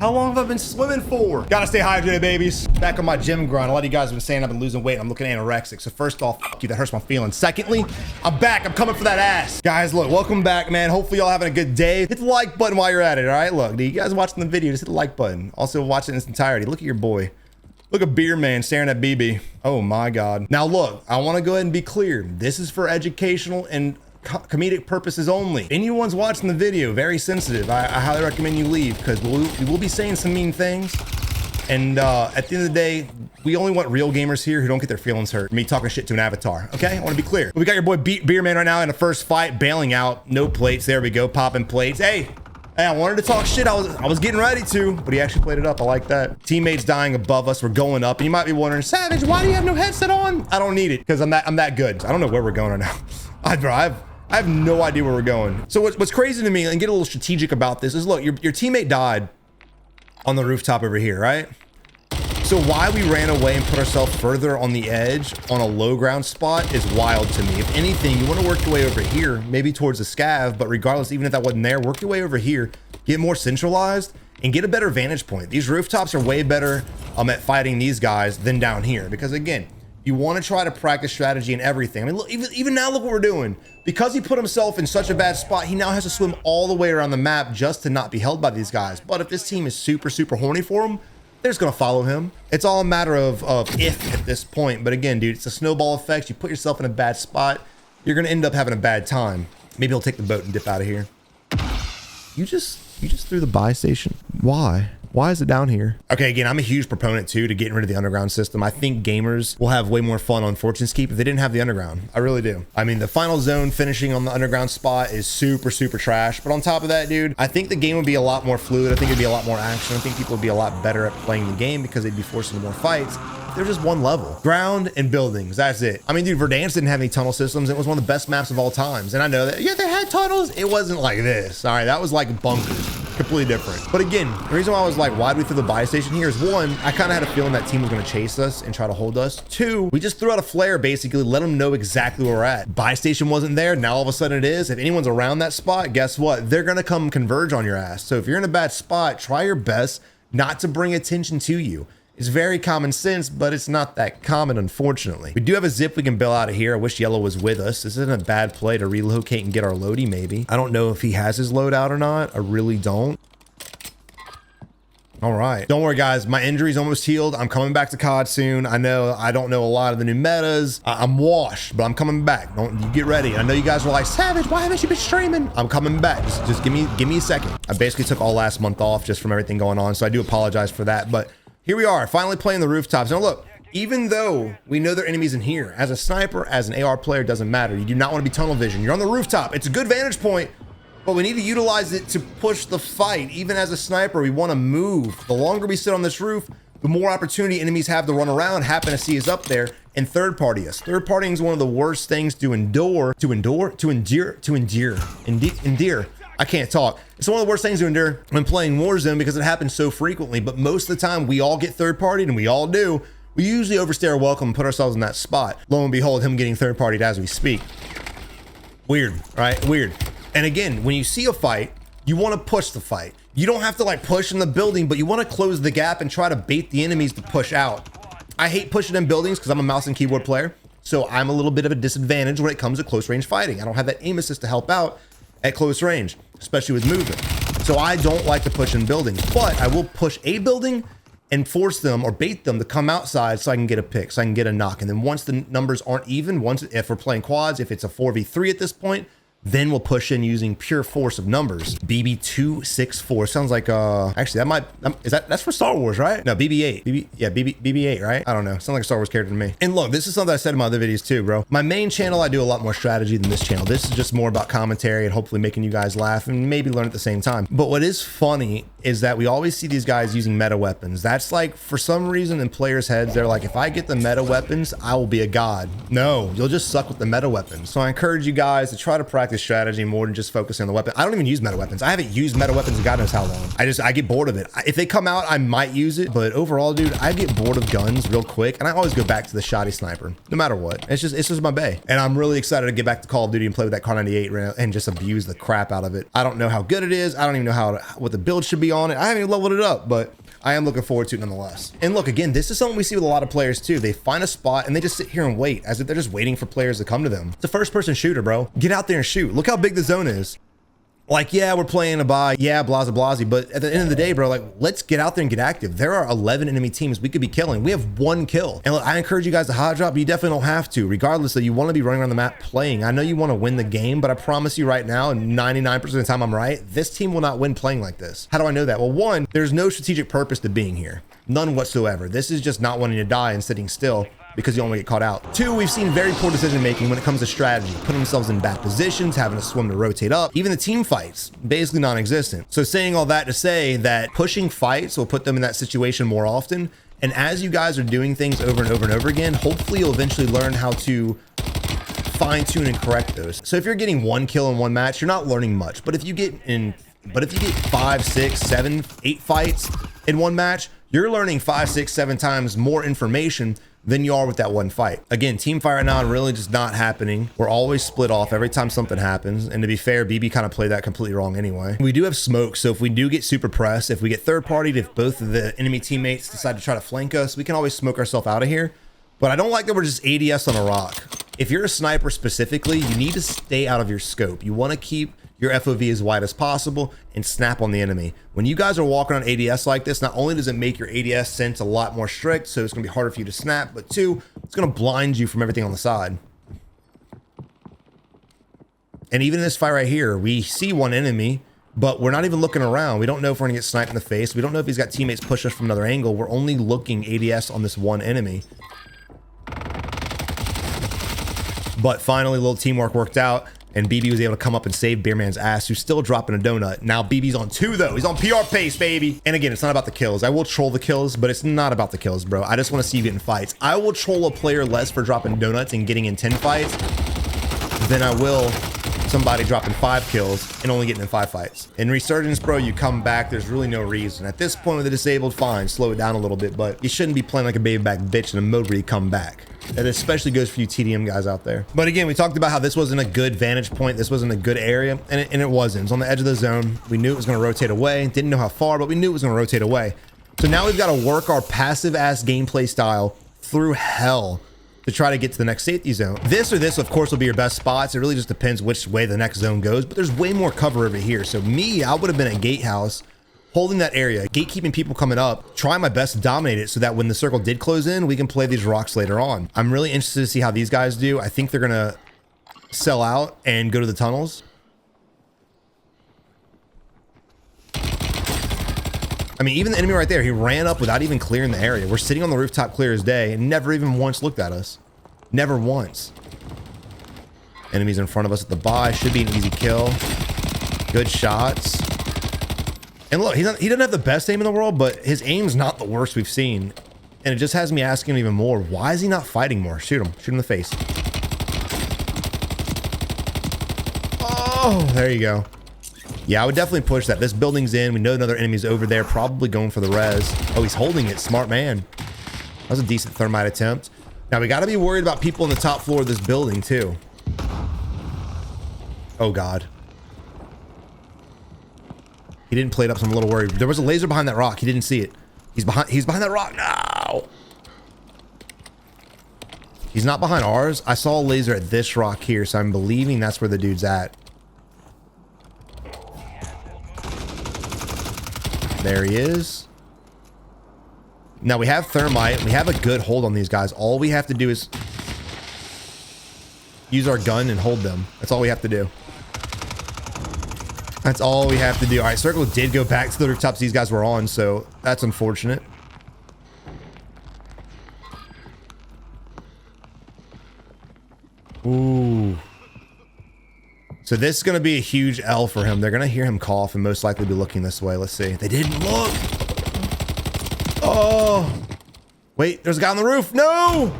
How long have I been swimming for? Gotta stay hydrated, babies. Back on my gym grind. A lot of you guys have been saying I've been losing weight. I'm looking anorexic. So first off, fuck you, that hurts my feelings. Secondly, I'm back. I'm coming for that ass. Guys, look, welcome back, man. Hopefully y'all having a good day. Hit the like button while you're at it, all right? Look, you guys watching the video, just hit the like button. Also watch it in its entirety. Look at your boy. Look at Beer Man staring at BB. Oh my God. Now look, I wanna go ahead and be clear. This is for educational and comedic purposes only. Anyone's watching the video, very sensitive. I highly recommend you leave because we will be saying some mean things. And at the end of the day, we only want real gamers here who don't get their feelings hurt. Me talking shit to an avatar, okay? I want to be clear. We got your boy Beer Man right now in the first fight, bailing out, no plates. There we go, popping plates. Hey, I wanted to talk shit. I was getting ready to, but he actually played it up. I like that. Teammates dying above us. We're going up. And you might be wondering, Savage, why do you have no headset on? I don't need it because I'm that good. I don't know where we're going right now. I have no idea where we're going. So what's crazy to me, and get a little strategic about this, is look, your teammate died on the rooftop over here, right? So why we ran away and put ourselves further on the edge on a low ground spot is wild to me. If anything, you want to work your way over here, maybe towards the scav, but regardless, even if that wasn't there, work your way over here, get more centralized, and get a better vantage point. These rooftops are way better at fighting these guys than down here, because again, you want to try to practice strategy and everything. I mean, look, even now, look what we're doing. Because he put himself in such a bad spot, he now has to swim all the way around the map just to not be held by these guys. But if this team is super, super horny for him, they're just going to follow him. It's all a matter of if at this point. But again, dude, it's a snowball effect. You put yourself in a bad spot, you're going to end up having a bad time. Maybe he'll take the boat and dip out of here. You just threw the buy station. Why? Why is it down here? Okay, again, I'm a huge proponent too to getting rid of the underground system. I think gamers will have way more fun on Fortune's Keep if they didn't have the underground. I really do. I mean, the final zone finishing on the underground spot is super, super trash. But on top of that, dude, I think the game would be a lot more fluid. I think it'd be a lot more action. I think people would be a lot better at playing the game because they'd be forced into more fights. They're just one level. Ground and buildings, that's it. I mean, dude, Verdansk didn't have any tunnel systems. It was one of the best maps of all times. And I know that, yeah, they had tunnels. It wasn't like this. All right, that was like bunkers. Completely different. But again, the reason why I was like, why did we throw the buy station here is one, I kind of had a feeling that team was going to chase us and try to hold us. Two, we just threw out a flare, basically let them know exactly where we're at. Buy station wasn't there. Now all of a sudden it is. If anyone's around that spot, guess what? They're going to come converge on your ass. So if you're in a bad spot, try your best not to bring attention to you. It's very common sense, but it's not that common, unfortunately. We do have a zip we can bail out of here. I wish Yellow was with us. This isn't a bad play to relocate and get our loadie, maybe. I don't know if he has his loadout or not. I really don't. All right. Don't worry, guys. My injury's almost healed. I'm coming back to COD soon. I know I don't know a lot of the new metas. I'm washed, but I'm coming back. Don't you get ready. I know you guys were like, Savage, why haven't you been streaming? I'm coming back. Just give me a second. I basically took all last month off just from everything going on, so I do apologize for that. But here we are, finally playing the rooftops. Now look, even though we know there are enemies in here, as a sniper, as an AR player, doesn't matter. You do not want to be tunnel vision. You're on the rooftop. It's a good vantage point, but we need to utilize it to push the fight. Even as a sniper, we want to move. The longer we sit on this roof, the more opportunity enemies have to run around, happen to see us up there, and third party us. Third partying is one of the worst things to endure. I can't talk. It's one of the worst things to endure when playing Warzone because it happens so frequently, but most of the time we all get third partied, and we all do. We usually overstay our welcome and put ourselves in that spot. Lo and behold, him getting third partied as we speak. Weird, right? Weird. And again, when you see a fight, you want to push the fight. You don't have to like push in the building, but you want to close the gap and try to bait the enemies to push out. I hate pushing in buildings because I'm a mouse and keyboard player, so I'm a little bit of a disadvantage when it comes to close range fighting. I don't have that aim assist to help out at close range, especially with movement. So I don't like to push in buildings, but I will push a building and force them or bait them to come outside so I can get a pick, so I can get a knock. And then once the numbers aren't even, if we're playing quads, if it's a 4v3 at this point, then we'll push in using pure force of numbers. BB264 sounds like actually that might that's for Star Wars, right? No, BB8. BB8, right? I don't know. Sounds like a Star Wars character to me. And look, this is something I said in my other videos too, bro. My main channel, I do a lot more strategy than this channel. This is just more about commentary and hopefully making you guys laugh and maybe learn at the same time. But what is funny is that we always see these guys using meta weapons. That's like, for some reason in players' heads, they're like, if I get the meta weapons, I will be a god. No, you'll just suck with the meta weapons. So I encourage you guys to try to practice back to strategy more than just focusing on the weapon. I don't even use meta weapons. I haven't used meta weapons in God knows how long. I get bored of it. If they come out, I might use it, but overall, dude, I get bored of guns real quick, and I always go back to the shoddy sniper, no matter what. It's just my bay. And I'm really excited to get back to Call of Duty and play with that Car 98 and just abuse the crap out of it. I don't know how good it is. I don't even know what the build should be on it. I haven't even leveled it up, but I am looking forward to it nonetheless. And look, again, this is something we see with a lot of players too. They find a spot and they just sit here and wait as if they're just waiting for players to come to them. It's a first person shooter, bro. Get out there and shoot. Look how big the zone is. Like, yeah, we're playing a buy. Yeah, blaza blazy. But at the end of the day, bro, like, let's get out there and get active. There are 11 enemy teams we could be killing. We have 1 kill. And look, I encourage you guys to hot drop, but you definitely don't have to. Regardless that you want to be running around the map playing. I know you want to win the game, but I promise you right now, and 99% of the time I'm right, this team will not win playing like this. How do I know that? Well, one, there's no strategic purpose to being here. None whatsoever. This is just not wanting to die and sitting still because you don't want to get caught out. 2, we've seen very poor decision making when it comes to strategy, putting themselves in bad positions, having to swim to rotate up. Even the team fights, basically non-existent. So saying all that to say that pushing fights will put them in that situation more often. And as you guys are doing things over and over and over again, hopefully you'll eventually learn how to fine tune and correct those. So if you're getting 1 kill in 1 match, you're not learning much. But if you get 5, 6, 7, 8 fights in 1 match, you're learning 5, 6, 7 times more information than you are with that 1 fight. Again, team fight right now really just not happening. We're always split off every time something happens. And to be fair, BB kind of played that completely wrong anyway. We do have smoke, so if we do get super pressed, if we get third partied, if both of the enemy teammates decide to try to flank us, we can always smoke ourselves out of here. But I don't like that we're just ADS on a rock. If you're a sniper specifically, you need to stay out of your scope. You want to keep your FOV as wide as possible and snap on the enemy. When you guys are walking on ADS like this, not only does it make your ADS sense a lot more strict, so it's gonna be harder for you to snap, but 2, it's gonna blind you from everything on the side. And even in this fight right here, we see 1 enemy, but we're not even looking around. We don't know if we're gonna get sniped in the face. We don't know if he's got teammates push us from another angle. We're only looking ADS on this 1 enemy. But finally, a little teamwork worked out. And BB was able to come up and save Beerman's ass, who's still dropping a donut. Now BB's on 2 though. He's on PR pace, baby. And again, it's not about the kills. I will troll the kills, but it's not about the kills, bro. I just want to see you get in fights. I will troll a player less for dropping donuts and getting in 10 fights than I will somebody dropping 5 kills and only getting in 5 fights. In Resurgence, bro, you come back. There's really no reason. At this point with the disabled, fine, slow it down a little bit, but you shouldn't be playing like a baby back bitch in a mode where you come back. That especially goes for you TDM guys out there. But again, we talked about how this wasn't a good vantage point. This wasn't a good area, and it wasn't. It was on the edge of the zone. We knew it was going to rotate away. Didn't know how far, but we knew it was going to rotate away. So now we've got to work our passive-ass gameplay style through hell to try to get to the next safety zone. This or this, of course, will be your best spots. It really just depends which way the next zone goes, but there's way more cover over here. So I would have been at Gatehouse, holding that area, gatekeeping people coming up, trying my best to dominate it so that when the circle did close in, we can play these rocks later on. I'm really interested to see how these guys do. I think they're going to sell out and go to the tunnels. I mean, even the enemy right there, he ran up without even clearing the area. We're sitting on the rooftop clear as day and never even once looked at us. Never once. Enemies in front of us at the buy. Should be an easy kill. Good shots. And look, he doesn't have the best aim in the world, but his aim's not the worst we've seen. And it just has me asking even more, why is he not fighting more? Shoot him. Shoot him in the face. Oh, there you go. Yeah, I would definitely push that. This building's in. We know another enemy's over there, probably going for the res. Oh, he's holding it. Smart man. That was a decent thermite attempt. Now, we got to be worried about people on the top floor of this building, too. Oh, God. He didn't play it up, so I'm a little worried. There was a laser behind that rock. He didn't see it. He's behind that rock. No! He's not behind ours. I saw a laser at this rock here, so I'm believing that's where the dude's at. There he is. Now we have thermite. We have a good hold on these guys. All we have to do is use our gun and hold them. That's all we have to do. That's all we have to do. All right, circle did go back to the rooftops these guys were on, so that's unfortunate. Ooh. So this is going to be a huge L for him. They're going to hear him cough and most likely be looking this way. Let's see. They didn't look. Oh. Wait, there's a guy on the roof. No.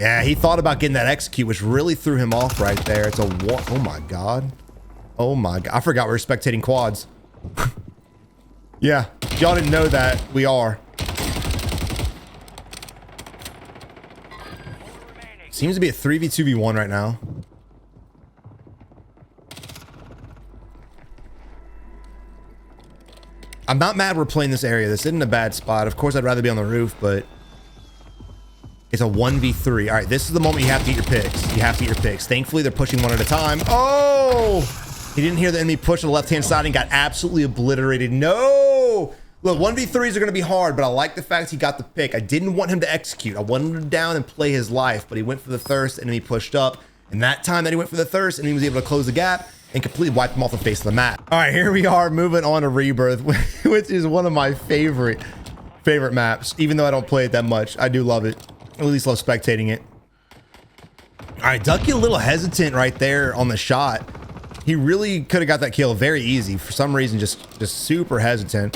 Yeah, he thought about getting that execute, which really threw him off right there. It's a one. Oh my God. Oh my God. I forgot we were spectating quads. Yeah, y'all didn't know that. We are. Seems to be a 3v2v1 right now. I'm not mad we're playing this area. This isn't a bad spot. Of course, I'd rather be on the roof, but it's a 1v3. All right, this is the moment you have to eat your picks. You have to eat your picks. Thankfully, they're pushing one at a time. Oh! He didn't hear the enemy push on the left-hand side and got absolutely obliterated. No! Look, 1v3s are going to be hard, but I like the fact he got the pick. I didn't want him to execute. I wanted him down and play his life, but he went for the thirst, and then he pushed up. And that time that he went for the thirst, and he was able to close the gap and completely wipe him off the face of the map. All right, here we are moving on to Rebirth, which is one of my favorite maps. Even though I don't play it that much, I do love it. At least love spectating it. All right, Ducky a little hesitant right there on the shot. He really could have got that kill very easy. For some reason, just super hesitant.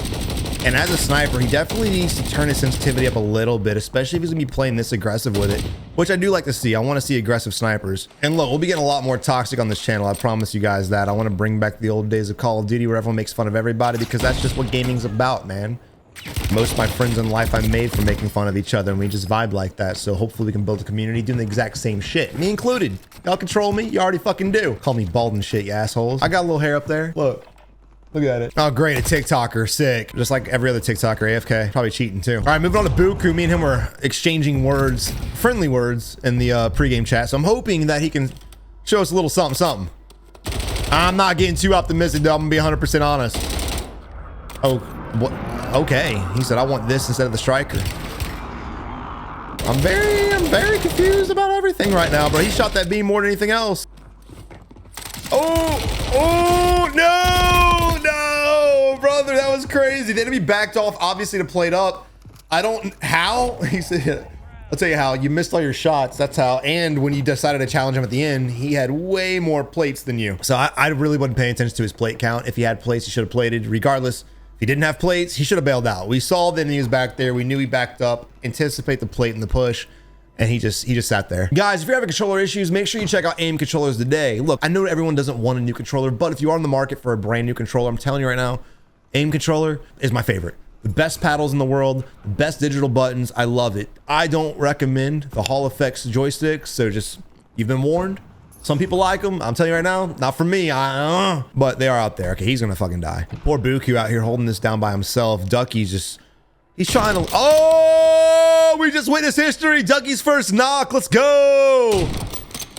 And as a sniper, he definitely needs to turn his sensitivity up a little bit, especially if he's gonna be playing this aggressive with it, which I do like to see. I want to see aggressive snipers. And look, we'll be getting a lot more toxic on this channel. I promise you guys that. I want to bring back the old days of Call of Duty where everyone makes fun of everybody, because that's just what gaming's about, man. Most of my friends in life I made for making fun of each other, and we just vibe like that. So hopefully we can build a community doing the exact same shit. Me included. Y'all control me? You already fucking do. Call me bald and shit, you assholes. I got a little hair up there. Look. Look at it. Oh, great. A TikToker. Sick. Just like every other TikToker. AFK. Probably cheating too. All right, moving on to Buku. Me and him were exchanging words, friendly words in the pregame chat. So I'm hoping that he can show us a little something, something. I'm not getting too optimistic, though. I'm going to be 100% honest. Oh, what? Okay. He said, I want this instead of the striker. I'm very confused about everything right now, bro. He shot that beam more than anything else. Oh, no, brother, that was crazy. The enemy backed off, obviously, to play it up. I don't, how? He said, I'll tell you how. You missed all your shots, that's how. And when you decided to challenge him at the end, he had way more plates than you. So I really wasn't paying attention to his plate count. If he had plates, he should have plated. Regardless, if he didn't have plates, he should have bailed out. We saw that he was back there. We knew he backed up, anticipate the plate and the push. And he just sat there. Guys, if you're having controller issues, make sure you check out AIM controllers today. Look, I know everyone doesn't want a new controller, but if you are in the market for a brand new controller, I'm telling you right now, AIM controller is my favorite. The best paddles in the world, the best digital buttons. I love it. I don't recommend the Hall Effects joysticks. So just, you've been warned. Some people like them. I'm telling you right now, not for me. But they are out there. Okay, he's gonna fucking die. Poor Buku out here holding this down by himself. Ducky's just, he's trying to, oh, we just witnessed history. Ducky's first knock. Let's go.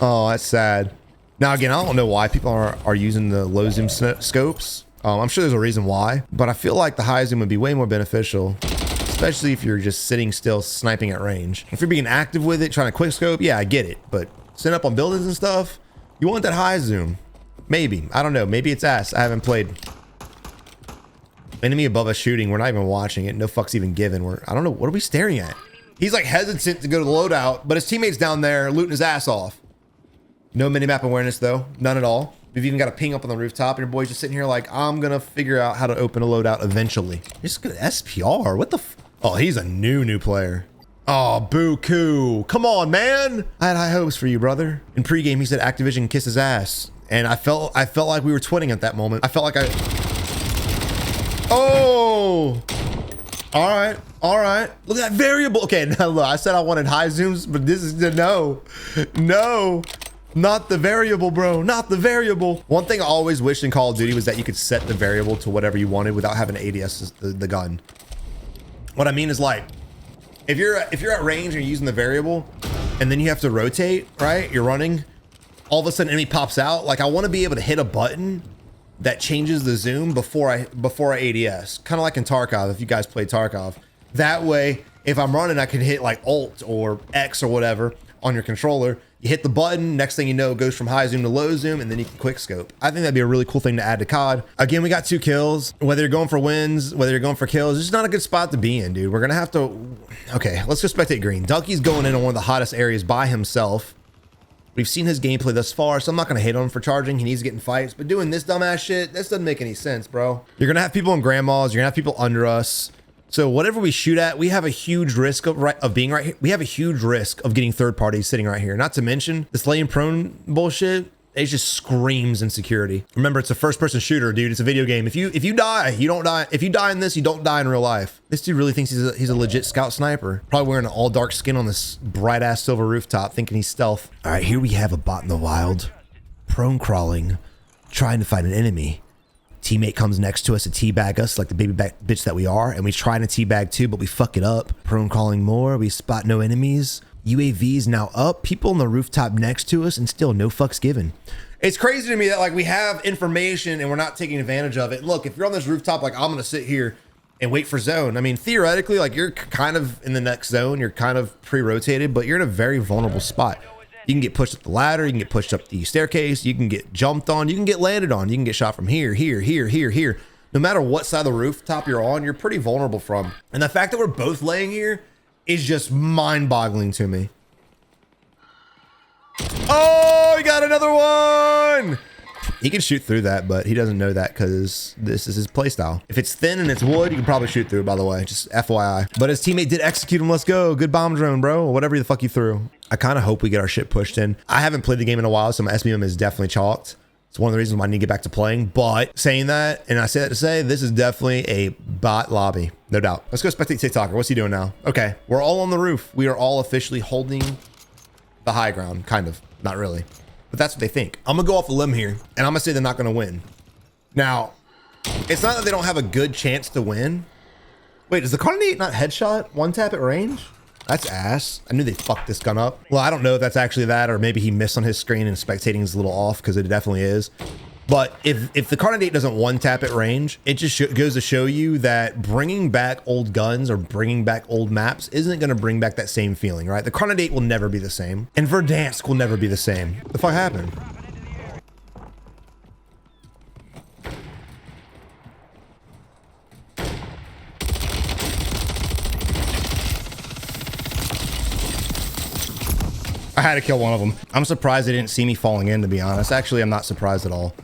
Oh, that's sad. Now, again, I don't know why people are using the low zoom scopes. I'm sure there's a reason why, but I feel like the high zoom would be way more beneficial, especially if you're just sitting still sniping at range. If you're being active with it, trying to quick scope, yeah, I get it. But sitting up on buildings and stuff, you want that high zoom. Maybe. I don't know. Maybe it's ass. I haven't played. Enemy above us shooting. We're not even watching it. No fucks even given. I don't know. What are we staring at? He's like hesitant to go to the loadout, but his teammate's down there looting his ass off. No minimap awareness though. None at all. We've even got a ping up on the rooftop, and your boy's just sitting here like, I'm gonna figure out how to open a loadout eventually. Just gonna SPR. What the f? Oh, he's a new player. Oh, Buku. Come on, man. I had high hopes for you, brother. In pregame, he said Activision kiss his ass. And I felt like we were twinning at that moment. I felt like oh, all right. Look at that variable. Okay, now look, I said I wanted high zooms, but this is the no, not the variable, bro, not the variable. One thing I always wished in Call of Duty was that you could set the variable to whatever you wanted without having ADS the gun. What I mean is, like, if you're at range and you're using the variable and then you have to rotate, right? You're running, all of a sudden enemy pops out. Like, I want to be able to hit a button that changes the zoom before I ADS, kind of like in Tarkov. If you guys play Tarkov, that way, if I'm running, I can hit like Alt or X or whatever on your controller. You hit the button, next thing you know, it goes from high zoom to low zoom, and then you can quick scope. I think that'd be a really cool thing to add to COD. Again, we got 2 kills. Whether you're going for wins, whether you're going for kills, it's just not a good spot to be in, dude. We're gonna have to, okay, let's go spectate green. Ducky's going in on one of the hottest areas by himself. We've seen his gameplay thus far, so I'm not gonna hate on him for charging. He needs to get in fights, but doing this dumbass shit, this doesn't make any sense, bro. You're gonna have people in grandmas, you're gonna have people under us. So whatever we shoot at, we have a huge risk of being right here. We have a huge risk of getting third parties sitting right here. Not to mention this laying prone bullshit. It just screams insecurity. Remember, it's a first-person shooter, dude. It's a video game. If you die, you don't die. If you die in this, you don't die in real life. This dude really thinks he's a legit scout sniper. Probably wearing an all-dark skin on this bright-ass silver rooftop, thinking he's stealth. All right, here we have a bot in the wild, prone crawling, trying to find an enemy. Teammate comes next to us to teabag us like the baby back bitch that we are, and we try to teabag too, but we fuck it up. Prone crawling more. We spot no enemies. UAVs now up, people on the rooftop next to us, and still no fucks given. It's crazy to me that like we have information and we're not taking advantage of it. Look, if you're on this rooftop, like I'm gonna sit here and wait for zone. I mean, theoretically, like you're kind of in the next zone, you're kind of pre-rotated, but you're in a very vulnerable spot. You can get pushed up the ladder, you can get pushed up the staircase, you can get jumped on, you can get landed on, you can get shot from here, here, here, here, here. No matter what side of the rooftop you're on, you're pretty vulnerable from. And the fact that we're both laying here is just mind-boggling to me. Oh, he got another one. He can shoot through that, but he doesn't know that because this is his playstyle. If it's thin and it's wood, you can probably shoot through it, by the way, just FYI. But his teammate did execute him. Let's go. Good bomb drone, bro. Or whatever the fuck you threw. I kind of hope we get our shit pushed in. I haven't played the game in a while, so my SBM is definitely chalked. It's one of the reasons why I need to get back to playing. But saying that, and I say that to say, this is definitely a bot lobby, no doubt. Let's go spectate TikToker. What's he doing now? Okay, we're all on the roof. We are all officially holding the high ground, kind of. Not really, but that's what they think. I'm gonna go off a limb here, and I'm gonna say they're not gonna win. Now, it's not that they don't have a good chance to win. Wait, does the Carnate not headshot one tap at range? That's ass. I knew they fucked this gun up. Well, I don't know if that's actually that, or maybe he missed on his screen and spectating is a little off, because it definitely is. But if the Carnate doesn't one tap at range, it just goes to show you that bringing back old guns or bringing back old maps isn't going to bring back that same feeling, right? The Carnate will never be the same, and Verdansk will never be the same. What the fuck happened? I had to kill one of them. I'm surprised they didn't see me falling in, to be honest. Actually, I'm not surprised at all.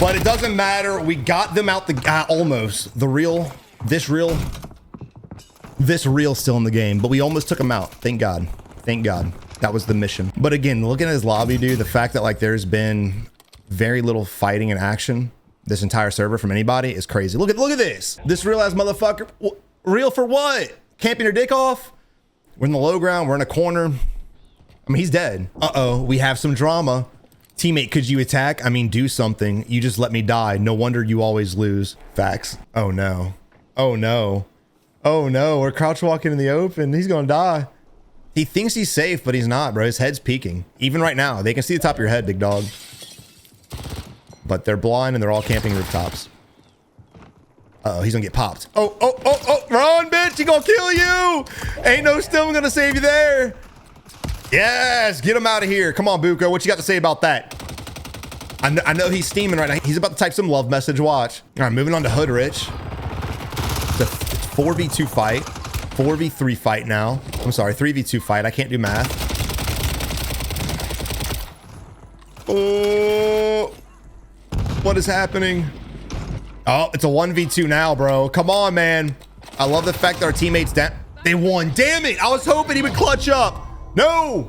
But it doesn't matter. We got them out the almost. This real still in the game, but we almost took him out. Thank God. Thank God. That was the mission. But again, looking at his lobby, dude, the fact that like there's been very little fighting and action this entire server from anybody is crazy. Look at this. This real ass motherfucker. Real for what? Camping your dick off? We're in the low ground. We're in a corner. I mean, he's dead. Uh-oh, we have some drama. Teammate, could you attack? I mean, do something. You just let me die. No wonder you always lose. Facts. Oh no. Oh no. Oh no, we're crouch walking in the open. He's gonna die. He thinks he's safe, but he's not, bro. His head's peeking. Even right now, they can see the top of your head, big dog. But they're blind and they're all camping rooftops. Uh-oh, he's gonna get popped. Oh, run, bitch, he gonna kill you. Ain't no stim gonna save you there. Yes, get him out of here. Come on, Buko. What you got to say about that? I know he's steaming right now. He's about to type some love message. Watch. All right, moving on to Hoodrich. It's a 4v2 fight. 4v3 fight now. I'm sorry, 3v2 fight. I can't do math. Oh, what is happening? Oh, it's a 1v2 now, bro. Come on, man. I love the fact that our teammates, they won. Damn it. I was hoping he would clutch up. No!